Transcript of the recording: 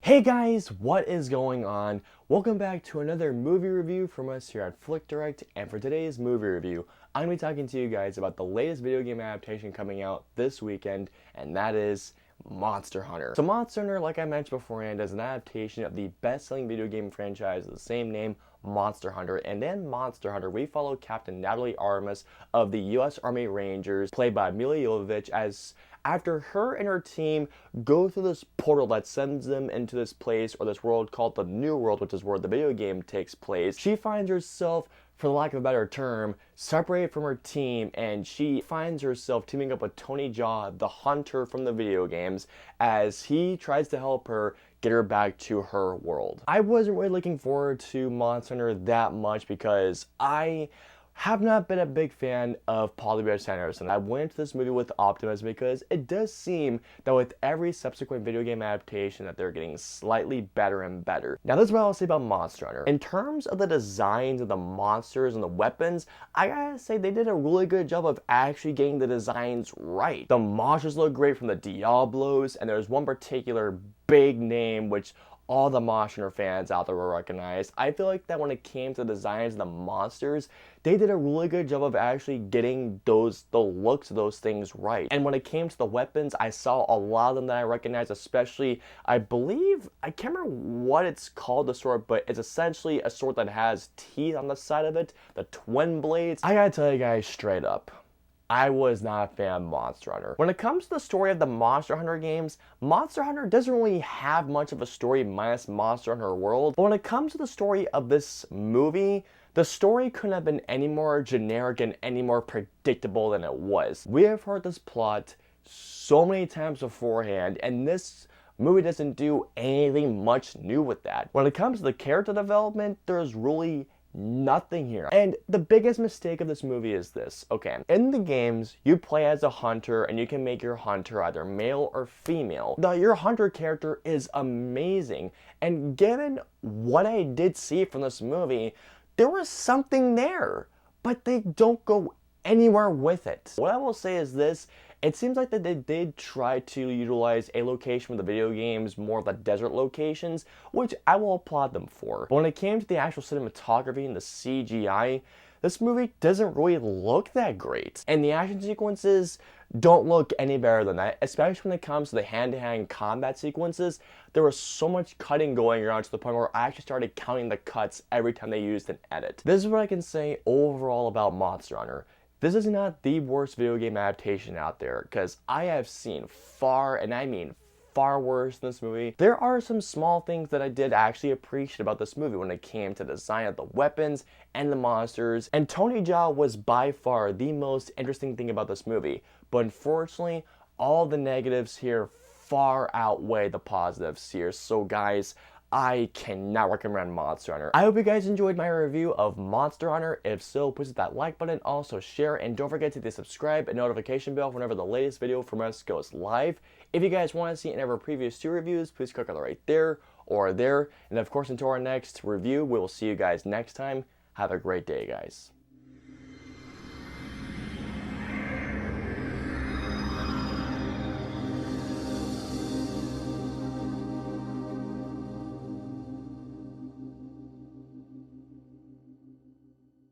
Hey guys, what is going on? Welcome back to another movie review from us here at FlickDirect, and for today's movie review, I'm going to be talking to you guys about the latest video game adaptation coming out this weekend, and that is Monster Hunter. So Monster Hunter, like I mentioned beforehand, is an adaptation of the best-selling video game franchise of the same name, Monster Hunter. And in Monster Hunter, we follow Captain Artemis of the U.S. Army Rangers, played by Milla Jovovich, as after her and her team go through this portal that sends them into this place or this world called the New World, which is where the video game takes place, she finds herself, for the lack of a better term, separated from her team, and she finds herself teaming up with Tony Jaa, the hunter from the video games, as he tries to help her get her back to her world. I wasn't really looking forward to Monster Hunter that much because I have not been a big fan of Paul W. S. Anderson. I went into this movie with optimism because it does seem that with every subsequent video game adaptation that they're getting slightly better and better. Now this is what I'll say about Monster Hunter. In terms of the designs of the monsters and the weapons, I gotta say they did a really good job of actually getting the designs right. The monsters look great from the Diablos, and there's one particular big name which all the Monster Hunter fans out there will recognize. I feel like that when it came to the designs of the monsters, they did a really good job of actually getting the looks of those things right. And when it came to the weapons, I saw a lot of them that I recognized, especially, I believe, I can't remember what it's called, the sword, but it's essentially a sword that has teeth on the side of it, the twin blades. I gotta tell you guys straight up, I was not a fan of Monster Hunter. When it comes to the story of the Monster Hunter games, Monster Hunter doesn't really have much of a story minus Monster Hunter World. But when it comes to the story of this movie, the story couldn't have been any more generic and any more predictable than it was. We have heard this plot so many times beforehand, and this movie doesn't do anything much new with that. When it comes to the character development, there's really nothing here. And the biggest mistake of this movie is this. Okay, in the games, you play as a hunter and you can make your hunter either male or female. Your hunter character is amazing. And given what I did see from this movie, there was something there, but they don't go anywhere with it. What I will say is this: it seems like that they did try to utilize a location from the video games, more of the desert locations, which I will applaud them for. But when it came to the actual cinematography and the CGI, this movie doesn't really look that great. And the action sequences don't look any better than that, especially when it comes to the hand-to-hand combat sequences. There was so much cutting going around to the point where I actually started counting the cuts every time they used an edit. This is what I can say overall about Monster Hunter. This is not the worst video game adaptation out there, because I have seen far, and I mean far worse than this movie. There are some small things that I did actually appreciate about this movie when it came to the design of the weapons and the monsters, and Tony Jaa was by far the most interesting thing about this movie. But unfortunately, all the negatives here far outweigh the positives here. So guys, I cannot recommend Monster Hunter. I hope you guys enjoyed my review of Monster Hunter. If so, please hit that like button, also share, and don't forget to hit the subscribe and notification bell whenever the latest video from us goes live. If you guys want to see any of our previous 2 reviews, please click on the right there or there. And of course, until our next review, we will see you guys next time. Have a great day, guys.